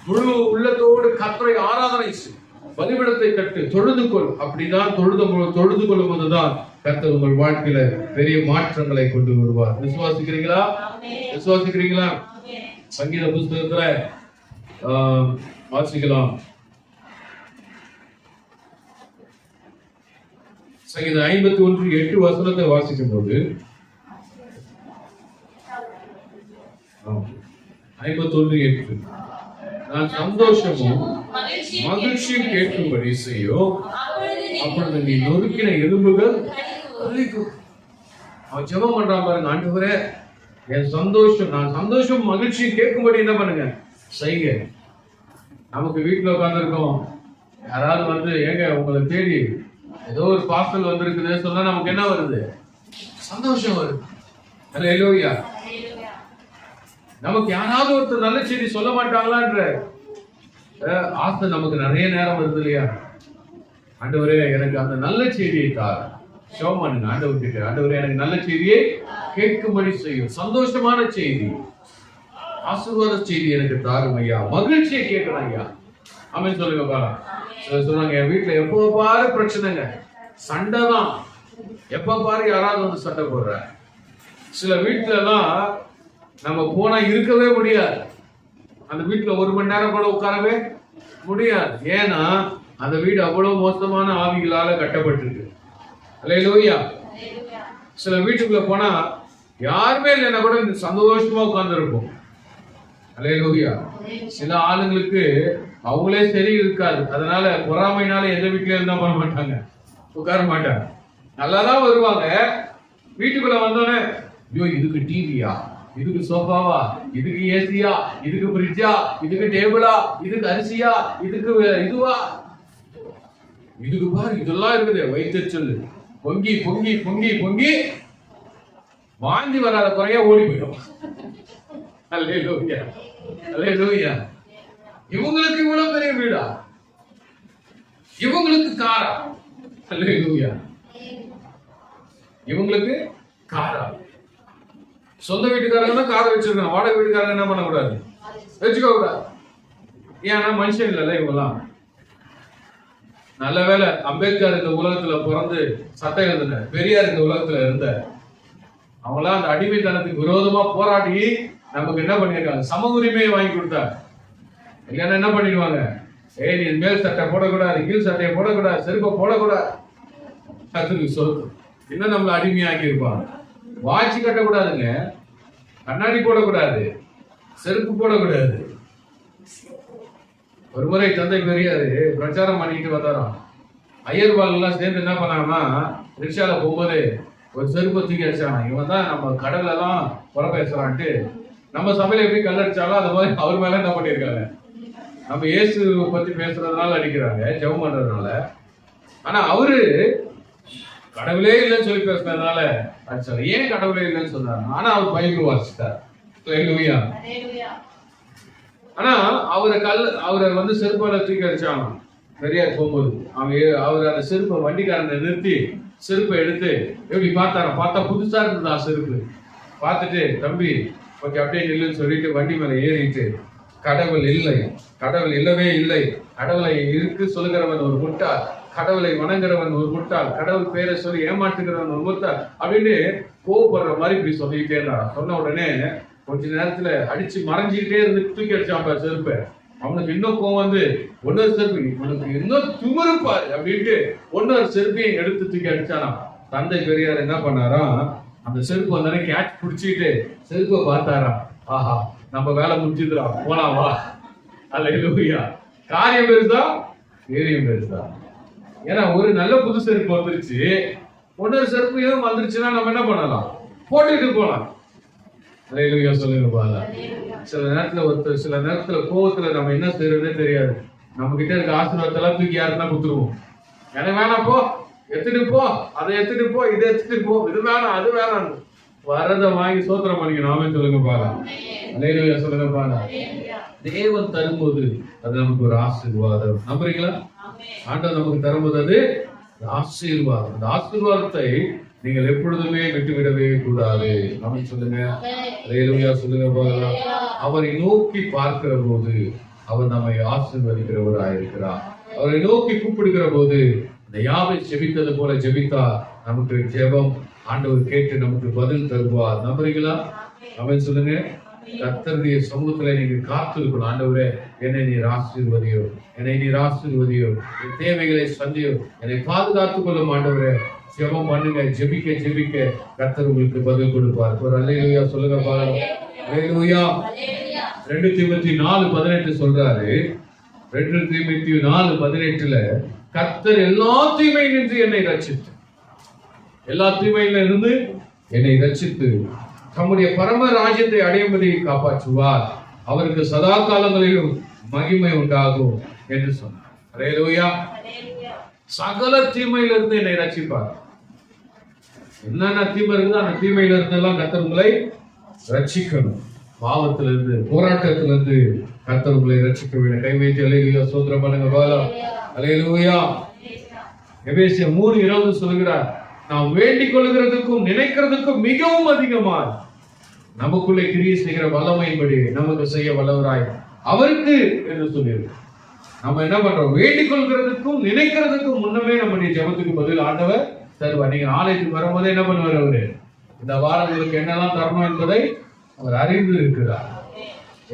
முழு உள்ளத்தோடு கர்த்தரை ஆராதனை செய், பலிபீடத்தை கட்டு, தொழுது கொள். அப்படிதான் தொழுது கொள்ளும் போதுதான் கர்த்தர் உங்கள் வாழ்க்கையில பெரிய மாற்றங்களை கொண்டு வருவார். விசுவாசிக்கிறீங்களா? விசுவாசிக்கிறீங்களா? சங்கீத புஸ்தகத்துல வாசிக்கலாம். சங்கீதம் 51:8 வசனத்தை வாசிக்கும் போது, 51:8 நான் சந்தோஷமும் மகிழ்ச்சியும் கேட்கும்படி செய்யும், அப்பொழுது நீ நொறுக்கின எலும்புகள் அழிக்கும். அவன் ஜெபம் பண்றான் பாருங்க. ஆண்டவரே என் சந்தோஷம், நான் சந்தோஷம் மகிழ்ச்சியும் கேட்கும்படி என்ன பண்ணுங்க செய்யுங்க. நமக்கு வீட்டுல உட்காந்துருக்கோம், யாராவது வந்து ஏங்க உங்களை தேடி ஏதோ ஒரு பார்சல் வந்திருக்குது சொன்னா நமக்கு என்ன வருது? சந்தோஷம் வருது. அல்லேலூயா. நமக்கு யாராவது ஒருத்தர் நல்ல செய்தி சொல்ல மாட்டாங்களான்ற ஆசை நமக்கு நிறைய நேரம் வருது இல்லையா? ஆண்டவரே எனக்கு அந்த நல்ல செய்தியை தார். ஷோம் பண்ணுங்க ஆண்டவர்கிட்ட. ஆண்டவரே எனக்கு நல்ல செய்தியை கேட்கும்படி செய்யும், சந்தோஷமான செய்தி, ஆசீர்வாத செய்தி எனக்கு தாரும் ஐயா, மகிழ்ச்சியை கேட்கணும் ஐயா. ஆமென் சொல்லுங்க. சொல்றாங்க என் வீட்டுல எப்போ பாரு பிரச்சனைங்க, சண்டை தான், எப்ப பாரு யாராவது வந்து சண்டை போடுற. சில வீட்டுல எல்லாம் நம்ம போனா இருக்கவே முடியாது, அந்த வீட்டுல 1 மணி நேரம் கூட உட்காரவே முடியாது. ஏன்னா அந்த வீடு அவ்வளவு மோசமான ஆவிகளால கட்டப்பட்டிருக்கு. அல்லேலூயா. சில வீட்டுக்குள்ள போனா யாருமே இல்லைன்னா கூட சந்தோஷமா உட்கார்ந்து இருக்கும். அல்லேலூயா. சில ஆளுங்களுக்கு அவங்களே சரி இருக்காது, அதனால பொறாமைனால எந்த வீட்டுல இருந்தா பண்ண மாட்டாங்க, உட்கார மாட்டாங்க, நல்லாதான் வருவாங்க. வீட்டுக்குள்ள வந்தோடனே ஐயோ இதுக்கு டிவியா, இதுக்கு சோஃபாவா, இதுக்கு ஏசியா, இதுக்கு ஃப்ரிட்ஜா, இதுக்கு டேபிளா, இதுக்கு அரிசியா, இதுக்கு இதுவா, இதுக்கு பாரு இதெல்லாம் இருக்குது, வைத்த சொல்லு பொங்கி பொங்கி பொங்கி பொங்கி வாந்தி வராத குறையா ஓடி போயிடும். அல்லேலூயா, அல்லேலூயா. இவங்களுக்கு இவ்வளவு பெரிய வீடா, இவங்களுக்கு காரா, அல்லேலூயா, இவங்களுக்கு காரா. சொந்த வீட்டுக்காரங்க காரை வச்சிருக்காங்க, வாடகை வீட்டுக்காரங்க என்ன பண்ணக்கூடாது, வச்சுக்க கூடாது. ஏன்னா மனுஷன் இல்லைல்ல இவங்கெல்லாம். நல்ல வேலை அம்பேத்கர் இந்த உலகத்துல பிறந்து சட்டம் எழுதின, பெரியார் இந்த உலகத்துல இருந்த, அவங்களாம் அந்த அடிமைத்தனத்துக்கு விரோதமா போராடி நமக்கு என்ன பண்ணிருக்காங்க, சம உரிமையை வாங்கி கொடுத்தாங்க. இல்லைன்னா என்ன பண்ணிடுவாங்க, நீ மேல் சட்டை போடக்கூடாது, கீழ் சட்டையை போடக்கூடாது, செருப்பை போடக்கூடாது, கத்துக்கு சொத்து இன்னும் நம்மள அடிமையாக்கி இருப்பாங்க. வாட்சி கட்டக்கூடாதுங்க, கண்ணாடி போடக்கூடாது, செருப்பு போடக்கூடாது. ஒரு முறை தந்தை பெரியாரு பிரச்சாரம் பண்ணிட்டு வந்தாராம். ஐயர்வாள் எல்லாம் சேர்ந்து என்ன பண்ணாங்கன்னா ரிக்ஷால போகும்போது ஒரு செருப்பை தூக்கி அடிச்சாங்க. இவன் தான் நம்ம கடவுள் எல்லாம் புற பேசுறான்ட்டு, நம்ம சபையில எப்படி கல்லடிச்சாலும் அது மாதிரி அவர் மேல என்ன பண்ணிருக்காங்க, நம்ம இயேசு பத்தி பேசுறதுனால அடிக்கிறாங்க, ஜெபம் பண்றதுனால. ஆனா அவரு கடவுளே இல்லைன்னு சொல்லி பேசுறதுனால அடிச்சாங்க. ஏன் கடவுளே இல்லைன்னு சொன்னாரு? ஆனா அவர் பைபிள் வாசித்தார். ஆனா அவரை வந்து செருப்பால தூக்கி அடிச்சாங்க பெரியார் போகும்போது. அவர் அந்த செருப்பை வண்டிக்காரனை நிறுத்தி செருப்பை எடுத்து எப்படி பார்த்தாரா, பார்த்தா புதுசா இருந்ததா செருப்பு. பார்த்துட்டு தம்பி கொஞ்சம் அப்படியே நில்லுன்னு சொல்லிட்டு வண்டி மேல ஏறிட்டு, கடவுள் இல்லை, கடவுள் இல்லவே இல்லை, கடவுளை இருக்கு சொல்லுகிறவன் ஒரு முட்டாள், கடவுளை வணங்குறவன் ஒரு முட்டாள், கடவுள் பேரை சொல்லி ஏமாற்றுகிறவன் ஒரு முட்டாள் அப்படின்னு கோவப்படுற மாதிரி இப்படி சொல்லிக்கிட்டே இருந்தான். சொன்ன உடனே கொஞ்ச நேரத்துல அடிச்சு மறைஞ்சிக்கிட்டே இருந்து தூக்கி அடிச்சான் செருப்பை. அவனுக்கு இன்னும் கோவம் வந்து ஒன்னொரு செருப்பு, உனக்கு இன்னும் துமருப்பாரு அப்படின்ட்டு ஒன்னொரு செருப்பையும் எடுத்து தூக்கி அடிச்சானா. தந்தை பெரியார் என்ன பண்ணாராம், அந்த செருப்பு வந்தானே கேட்ச் பிடிச்சிட்டு செருப்பை பார்த்தாராம். ஆஹா நம்ம வேலை முடிச்சுதுரா, போலாம் வா. அல்லேலூயா. காரியம் பெருசா, ஏரியம் பெருசா. ஏன்னா ஒரு நல்ல புது செருப்பு வந்துருச்சு, ஒன்னொரு செருப்பு எதுவும் வந்துருச்சுன்னா நம்ம என்ன பண்ணலாம், போட்டுட்டு போலாம். அல்லேலூயா சொல்லுங்க பாருங்க. சில நேரத்துல கோவத்துல நம்ம என்ன செய்யறதே தெரியாது. நம்ம கிட்ட இருக்க ஆசீர்வாதத்தெல்லாம் தூக்கி யாருன்னா குத்துருவோம். எனக்கு வேணாம் போ, எடுத்துட்டு போ, அதை எடுத்துட்டு போ, இதை எடுத்துட்டு போ, இது வேணாம் அது வேணாம், வரத வாங்கி சோத்திரம் பண்ணிக்கணும். நாமே சொல்லுங்க பாருங்க. அல்லேலூயா சொல்லுங்க பாருங்க. தேவன் தரும்போது அது நமக்கு ஒரு ஆசீர்வாதம். நம்புறீங்களா? ஆண்டவர் நமக்கு தரும்போது அது ஆசீர்வாதம். அந்த ஆசீர்வாதத்தை நீங்கள் எப்பொழுதுமே விட்டுவிடவே கூடாது. நாமே சொல்லுங்க. அல்லேலூயா சொல்லுங்க பாருங்க. அவரை நோக்கி பார்க்கிற போது அவர் நம்மை ஆசீர்வதிக்கிறவராயிருக்கிறார். அவரை நோக்கி கூப்பிடுகிற போது இந்த யாவை ஜெபித்தது போல ஜெபித்தா நமக்கு ஜெபம் ஆண்டவர் கேட்டு நமக்கு பதில் தருவார். நம்புறீங்களா? அவன் சொல்லுங்க. கர்த்தருடைய சமூகத்துல நீங்க காத்திருக்கணும். ஆண்டவரே, என்னை நீர் ஆசீர்வதியோ, என்னை நீர் ஆசீர்வதியோ, என் தேவைகளை சந்தியோ, என்னை பாதுகாத்துக் கொள்ளும். ஆண்டவரே, ஜெபம் பண்ணுங்க. ஜெபிக்க ஜெபிக்க கர்த்தர் உங்களுக்கு பதில் கொடுப்பார். ஒரு அல்லேலூயா சொல்லுங்க பாருங்க. அல்லேலூயா. 2 தீமோத்தேயு 4:18 சொல்றாரு. 2 தீமோத்தேயு 4:18 கர்த்தர் எல்லா தீமையிலிருந்து என்னை ரட்சித்து, எல்லா தீமையில இருந்து என்னை ரட்சித்து தம்முடைய பரம ராஜ்யத்தை அடையும்படி காப்பாற்றுவார். அவருக்கு சதா காலங்களிலும் மகிமை உண்டாகும் என்று சொன்னார். அல்லேலூயா. சகல தீமையிலிருந்து என்னை ரட்சிப்பார். என்னென்ன தீமை இருக்குது அந்த தீமையில இருந்து எல்லாம் கர்த்தர் உங்களை ரட்சிக்கணும். பாவத்திலிருந்து, போராட்டத்திலிருந்து கர்த்தர் உங்களை ரட்சிக்க வேண்டும். கை வைத்து அல்லேலூயா ஸ்தோத்திரம் பண்ணுங்க பாலா. அல்லேலூயா. எபேசியர் 3:20 சொல்கிறார், நாம் வேண்டிக் கொள்கிறதுக்கும் நினைக்கிறதுக்கும் மிகவும் அதிகமாய் நமக்குள்ளே கிரியை செய்கிற வல்லமையின்படி நமக்கு செய்ய வல்லவராய் அவருக்கு என்று சொல்லியிருக்கு. நம்ம என்ன பண்றோம்? வேண்டிக் கொள்கிறதுக்கும் நினைக்கிறதுக்கும் முன்னமே நம்முடைய ஜெபத்துக்கு பதில் ஆண்டவர் தருவார். நீங்க ஆலயத்துக்கு வரும்போது என்ன பண்ணுவார்? அவரு இந்த வாரம் உங்களுக்கு என்னெல்லாம் தரணும் என்பதை அவர் அறிந்து இருக்கிறார்.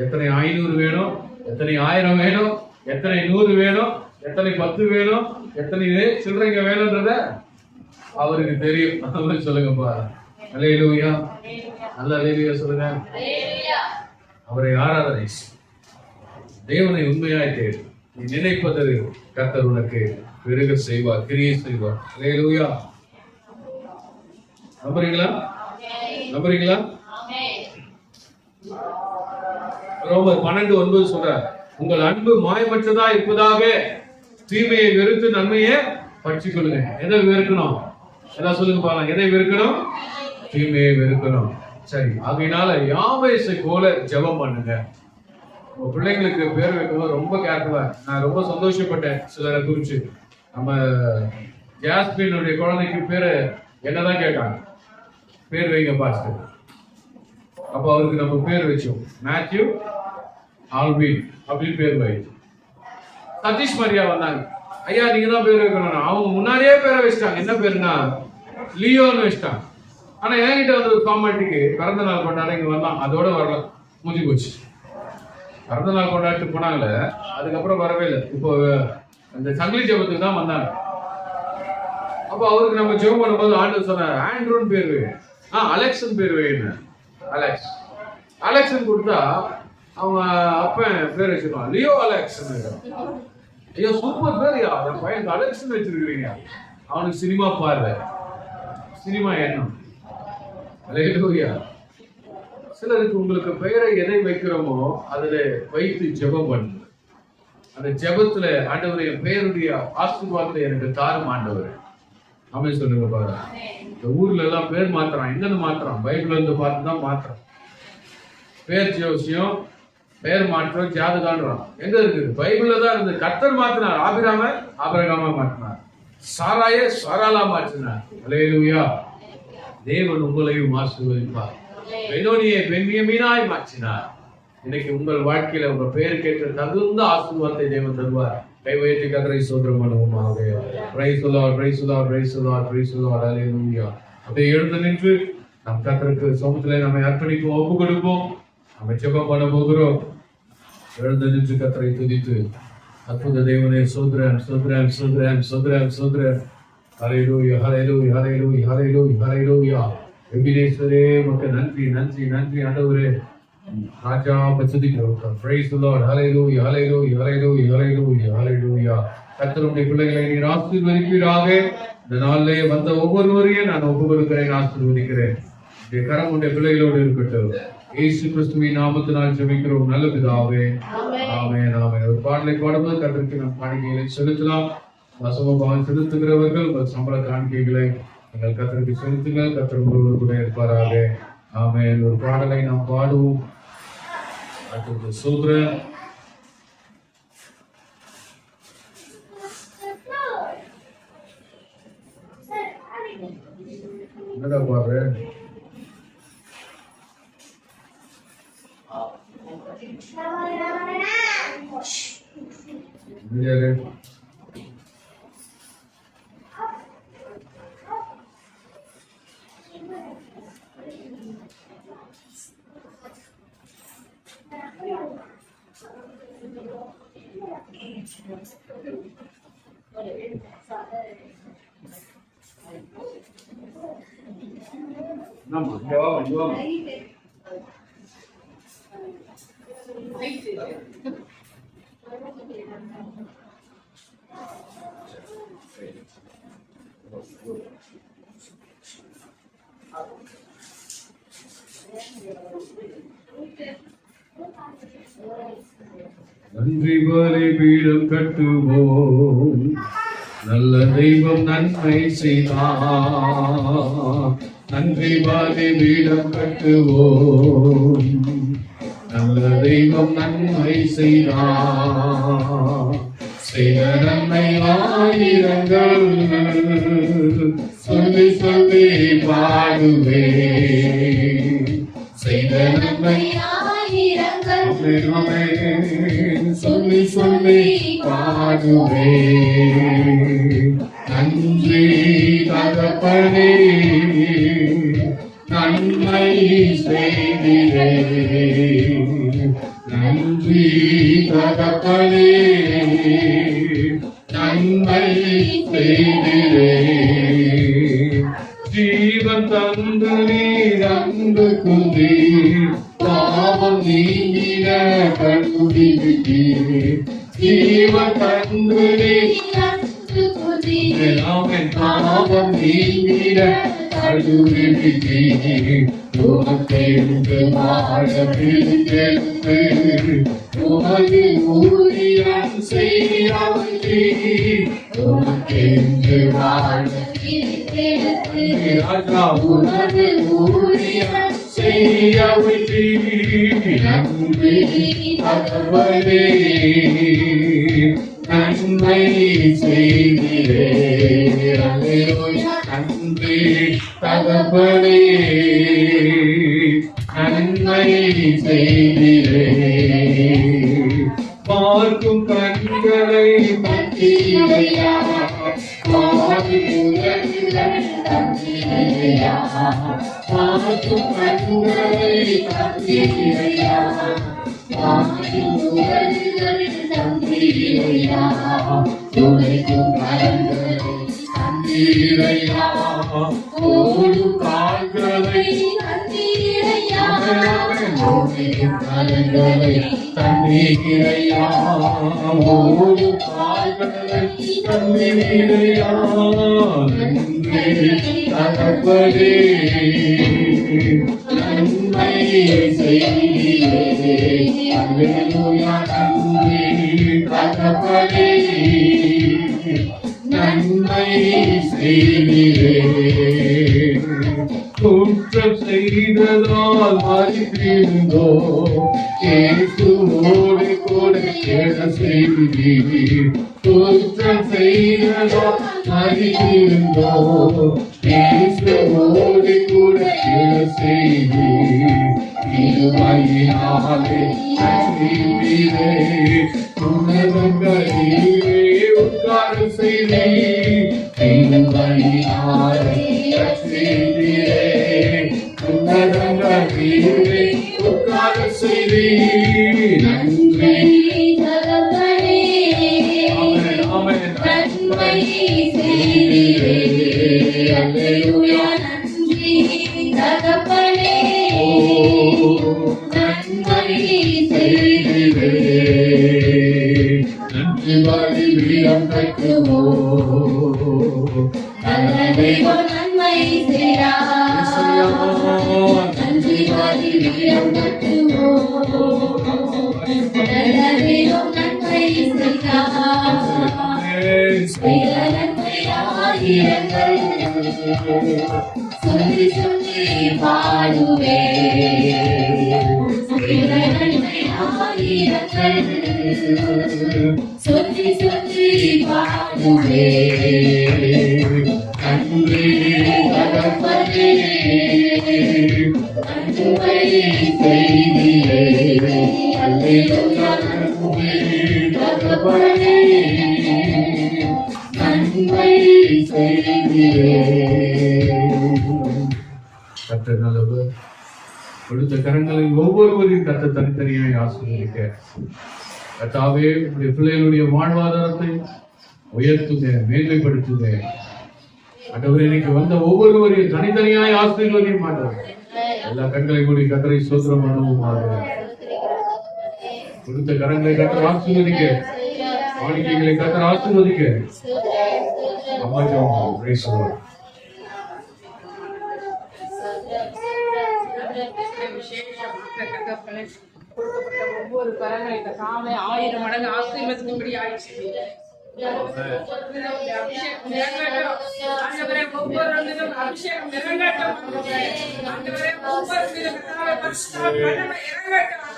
எத்தனை 500 வேணும், எத்தனை 1000 வேணும், எத்தனை 100 வேணும், எத்தனை 10 வேணும், எத்தனை சில்லறைங்க வேணும்ன்றத அவருக்கு தெரியும். சொல்லுங்க பாரு. அல்லேலூயா. நல்ல அல்லேலூயா சொல்லுங்க. அவரை ஆராதனை, தேவனை உண்மையாய் தேடு. நீ நினைப்பது கர்த்தர் உனக்கு பெருக செய்வார், கிரியை செய்வார். அல்லேலூயா. நம்புறீங்களா? நம்புறீங்களா? ரோமர் 12:9 சொல்றார், உங்கள் அன்பு மாயமற்றதா இருப்பதாக தீமையை வெறுத்து நன்மையை பற்றிக் கொள்ளுங்க. எதை வெறுக்கணும்? எல்லாம் சொல்லுங்க பாருங்க. எதை வெறுக்கணும்? தீமையை வெறுக்கணும். சரி, அதனால யாவேசை போல ஜெபம் பண்ணுங்க. உங்க பிள்ளைங்களுக்கு பேர் வைக்கும்போது ரொம்ப கேர்ஃபுல்லா. நான் ரொம்ப சந்தோஷப்பட்டேன் சிலரை குறிச்சு. நம்ம ஜாஸ்மினுடைய குழந்தைக்கு பேரு என்னதான் கேட்டாங்க, பேர் வைங்க பாஸ்டர். அப்ப அவருக்கு நம்ம பேர் வச்சோம், மேத்யூ ஆல்வின் அப்படின்னு பேர் வைச்சோம். சதீஷ் மரியா வந்தாங்க, ஐயா நீங்க தான் பேர் வைக்கணும். அவங்க முன்னாடியே பேரை வச்சிட்டாங்க. என்ன பேருன்னா லியோன்னு வச்சிட்டாங்க. ஆனா என்கிட்ட வந்து ஒரு ஃபார்மாலிட்டிக்கு பிறந்த நாள் கொண்டாட இங்க வந்தான், அதோட வரல, முடிஞ்சு போச்சு. பிறந்த நாள் கொண்டாடிட்டு போனாங்களே, அதுக்கப்புறம் வரவே இல்லை. இப்போ அந்த சங்கிலி ஜெபத்துக்கு தான் வந்தாங்க. அப்போ அவருக்கு நம்ம ஜெபம் பண்ணும்போது ஆண்டு சொன்னார், ஆண்ட்ரூன்னு பேர் வை, அலெக்சன் பேர் வைன்னு. அலெக்ஸ் அலெக்சன் கொடுத்தா அவங்க அப்பன் பேர் வச்சிருக்கான், லியோ அலெக்ஸ். ஐயோ சூப்பர் பேர்யா, என் பையனுக்கு அலெக்சன் வச்சிருக்கிறீங்க. அவனுக்கு சினிமா பார்வை, சினிமா எண்ணம். அல்லேலூயா. சிலருக்கு உங்களுக்கு பெயரை எதை வைக்கிறோமோ அதுல வைத்து ஜெபம் பண்ணுங்க. அந்த ஜெபத்துல ஆண்டவரே என் பெயருடைய ஆசீர்வாதத்தை எனக்கு தாரும் ஆண்டவரே. ஆமென் சொல்லுங்க பாருங்க. இந்த ஊர்ல எல்லாம் பேர் மாத்துறான். என்னன்னு மாத்துறான்? பைபிள்ல இருந்து பார்த்து தான் மாத்துறான். பேர் ஜோசியம், பேர் மாற்றம், ஜாதகான்றான். எங்க இருக்குது? பைபிள்ல தான் இருந்து. கர்த்தர் மாத்தினார். ஆபிரகாமா மாற்றினார். சாராயை சாராலா மாற்றினார். அல்லேலூயா. தேவன் உங்களையும் ஆசீர்வதிப்பார். பெனோனியை பென்யமீனாய் மாற்றினார். இன்னைக்கு உங்கள் வாழ்க்கையில உங்க பெயர் கேட்ட தகுந்த ஆசீர்வாதத்தை தேவன் தருவார். கை வைத்து கர்த்தரை ஸ்தோத்திரம் பண்ணுவோமாக. Praise the lord, praise the lord, praise the lord, praise the lord. Alleluia. அப்படியே எழுந்து நின்று நம் கர்த்தருக்கு சமூகத்திலே நம்மை அர்ப்பணிப்போம், ஒப்பு கொடுப்போம். நம்ம ஜெபம் பண்ண போகிறோம். எழுந்து நின்று கர்த்தரை துதித்து, அற்புத தேவனே ஸ்தோத்திரம், ஸ்தோத்திரம், ஸ்தோத்திரம், ஸ்தோத்திரம், ஸ்தோத்திரம். ஹல்லேலூயா, ஹல்லேலூயா, ஹல்லேலூயா, ஹல்லேலூயா, ஹல்லேலூயா. எபினேசரே உமக்கு நன்றி, நன்றி, நன்றி ஆண்டவரே. ராஜா பசுதிக்கிறோம். Praise the lord. Hallelujah, hallelujah, hallelujah, hallelujah, hallelujah. கர்த்தருடைய பிள்ளைகளை நீர் ஆசீர்வதிப்பீராக. இந்த நாளிலே வந்த ஒவ்வொருவரையும் நான் ஒப்பு கொடுக்கிறேன், ஆசீர்வதிக்கிறேன். கரம் உடைய பிள்ளைகளோடு இருக்கட்டும். இயேசு கிறிஸ்துவின் நாமத்தினால் ஜெபிக்கிறோம் நல்ல பிதாவே. ஆமென் ஆமென். ஒரு பாடலை பாடும்போது கர்த்தருக்கு நம் காணிக்கைகளை செலுத்தலாம். தசமபாகம் செலுத்துகிறவர்கள் உங்கள் சம்பள காணிக்கைகளை நீங்கள் கர்த்தருக்கு செலுத்துங்கள். கர்த்தர் உங்களோடு கூட இருப்பாராக. ஆமென். ஒரு பாடலை நாம் பாடுவோம். கர்த்தருக்கு ஸ்தோத்திரம். என்னடா பாடுற? நன்றி பலிபீடம் கட்டுவோம், நல்ல தெய்வம் நன்மை செய்தார். நன்றி பலிபீடம் கட்டுவோம், நல்ல தெய்வம் நன்மை செய்தார். செய்த நன்மை ஆயிரங்கள் சொல்லி சொல்லி பாடுவே. செய்த நன்மை சொல்லி சொல்லி பாடுவே. நன்றி தகப்பனே, நன்மை செய்திரே. நன்றி தகப்பனே, நன்மை செய்திரே. ஜீவன் தந்து நீர் அன்பு குந்தி, பாவம் நீங்கிட கருதி விட்டீரே. ஜீவன் தந்து நீர் பாவம் நீங்கிட கருதி விட்டீரே. உமக்கென்று வாழ பிடித்தெடுத்து உமது ஊழியம் செய்யாதே. உமக்கென்று வாழ உமது ஊழியம் செய்யாதே. நன்றி தகப்பனே, நன்மை செய்திரே. நன்றி தகப்பனே, நன்மை செய்திரே. பார்க்கும் கண்களை பற்றியா, பார்க்கும் கண்களை பற்றியா, துணைக்கும் கரங்களை தந்தீரையா. ஓடு கால்களை கரங்களை தந்தீரையா. ஓடு கால்களை தந்தீரையா. நன்றி தகப்பனே, நன்மை செய்திரே. அல்லேலூயா. நன்றி தகப்பனே, நன்மை செய்திரே. குற்றம் செய்ததால் மறித்திருந்தோம், இயேசுவோடு கூட எழ செய்தீர். குற்றம் செய்ததால் மறித்திருந்தோம், இயேசுவோடு கூட எழ செய்தீர். இருமையினாலே செய்தீரே. உணர்வுகளிலே உட்கார செய்தீர். இருமையினாலே செய்தீரே. உணர்வுகளிலே உட்கார செய்தீர். நன்றி தகப்பனே, ஆமென் நன்மை செய்தீரே. அல்லேலூயா. நன்றி தகப்பனே, நன்மை செய்திரே. நன்றி பலிபீடம் கட்டுவோம், நல்ல தெய்வம் நன்மை செய்தார். நன்றி பலிபீடம் ஆயிரங்கள் சொல்லி சொல்லி பாடுவே ஆயிரங்கள் சொல்லி சொல்லி பாடுவே அன்பே தகப்பனே அன்பை செய்தியே அல்லேலூயா அன்பே தகப்பனே அன்பை செய்தியே. கர்த்தர் நல்லவர். கொடுத்த கரங்களில் ஒவ்வொருவரையும் கர்த்தர் தனித்தனியாய் ஆசீர்வதிக்க கர்த்தாவே உடைய பிள்ளைகளுடைய வாழ்வாதாரத்தை உயர்த்துங்க, மேன்மைப்படுத்துங்க. ஆண்டவரே இன்னைக்கு வந்த ஒவ்வொருவரையும் தனித்தனியாய் ஆசீர்வதிக்க மாட்டோம். எல்லா கண்களை மூடி கர்த்தரை ஸ்தோத்திரம் பண்ணுவோமாக. கொடுத்த கரங்களை கர்த்தர் ஆசீர்வதிக்க, காணிக்கைகளை கர்த்தர் ஆசீர்வதிக்க. அம்மா ஜெபம் praise the Lord. விசேஷமாக கொடுக்கப்பட்ட ஒவ்வொரு கரங்களை இந்த காலை 1000 மடங்கு ஆசீர்வதிக்கும்படி ஆயிடுச்சு. அபிஷேகம் நிறைவேற்றும் ஆண்டவரே, ஒவ்வொரு அபிஷேகம் நிறைவேற்றும் ஆண்டவரே, ஒவ்வொரு பரிசுத்த வல்லமை இறங்கட்டும்